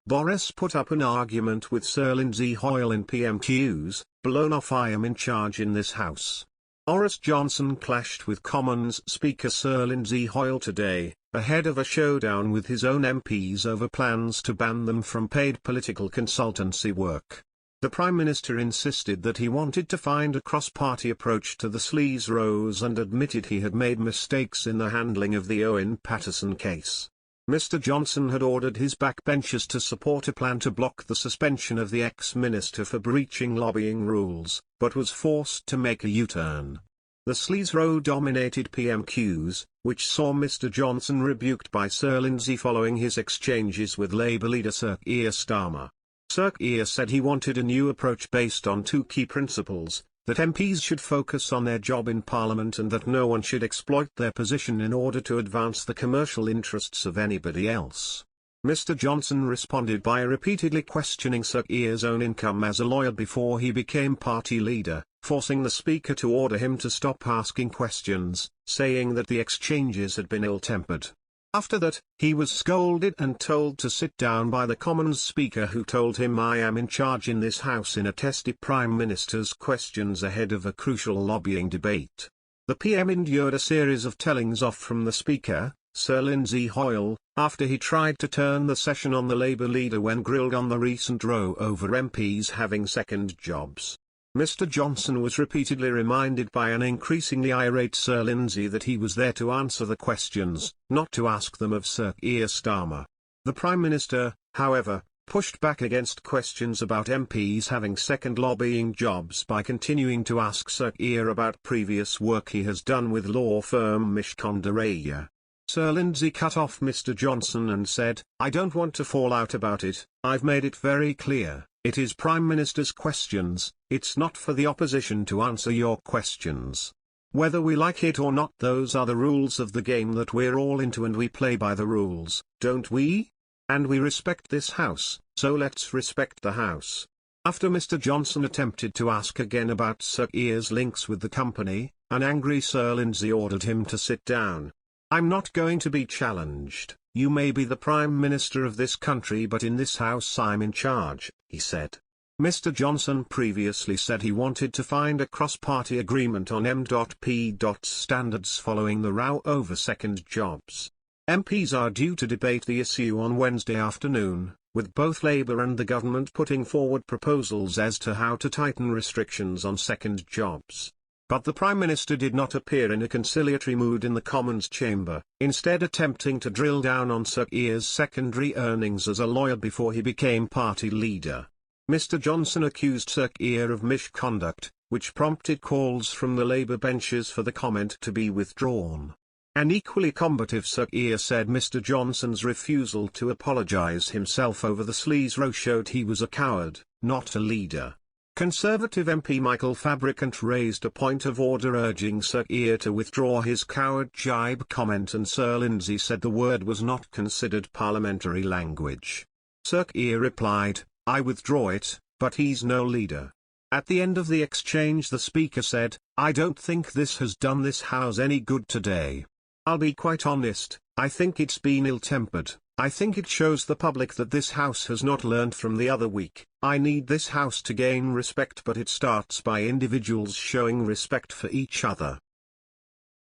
Boris put up an argument with Sir Lindsay Hoyle in PMQs, blown off I am in charge in this house. Boris Johnson clashed with Commons Speaker Sir Lindsay Hoyle today, ahead of a showdown with his own MPs over plans to ban them from paid political consultancy work. The Prime Minister insisted that he wanted to find a cross-party approach to the sleaze rows and admitted he had made mistakes in the handling of the Owen Paterson case. Mr Johnson had ordered his backbenchers to support a plan to block the suspension of the ex-minister for breaching lobbying rules, but was forced to make a U-turn. The sleaze row dominated PMQs, which saw Mr Johnson rebuked by Sir Lindsay following his exchanges with Labour leader Sir Keir Starmer. Sir Keir said he wanted a new approach based on two key principles: that MPs should focus on their job in Parliament and that no one should exploit their position in order to advance the commercial interests of anybody else. Mr Johnson responded by repeatedly questioning Sir Keir's own income as a lawyer before he became party leader, forcing the Speaker to order him to stop asking questions, saying that the exchanges had been ill-tempered. After that, he was scolded and told to sit down by the Commons Speaker, who told him I am in charge in this House in a testy Prime Minister's questions ahead of a crucial lobbying debate. The PM endured a series of tellings off from the Speaker, Sir Lindsay Hoyle, after he tried to turn the session on the Labour leader when grilled on the recent row over MPs having second jobs. Mr Johnson was repeatedly reminded by an increasingly irate Sir Lindsay that he was there to answer the questions, not to ask them of Sir Keir Starmer. The Prime Minister, however, pushed back against questions about MPs having second lobbying jobs by continuing to ask Sir Keir about previous work he has done with law firm Mishcon. Sir Lindsay cut off Mr Johnson and said, "I don't want to fall out about it, I've made it very clear. It is Prime Minister's questions, it's not for the opposition to answer your questions. Whether we like it or not, those are the rules of the game that we're all into, and we play by the rules, don't we? And we respect this House, so let's respect the House." After Mr Johnson attempted to ask again about Sir Keir's links with the company, an angry Sir Lindsay ordered him to sit down. "I'm not going to be challenged. You may be the Prime Minister of this country, but in this House I'm in charge," he said. Mr Johnson previously said he wanted to find a cross-party agreement on M.P. standards following the row over second jobs. MPs are due to debate the issue on Wednesday afternoon, with both Labour and the government putting forward proposals as to how to tighten restrictions on second jobs. But the Prime Minister did not appear in a conciliatory mood in the Commons chamber, instead attempting to drill down on Sir Keir's secondary earnings as a lawyer before he became party leader. Mr Johnson accused Sir Keir of misconduct, which prompted calls from the Labour benches for the comment to be withdrawn. An equally combative Sir Keir said Mr Johnson's refusal to apologise himself over the sleaze row showed he was a coward, not a leader. Conservative MP Michael Fabricant raised a point of order urging Sir Keir to withdraw his coward jibe comment, and Sir Lindsay said the word was not considered parliamentary language. Sir Keir replied, "I withdraw it, but he's no leader." At the end of the exchange the Speaker said, "I don't think this has done this House any good today. I'll be quite honest, I think it's been ill-tempered. I think it shows the public that this House has not learned from the other week. I need this House to gain respect, but it starts by individuals showing respect for each other."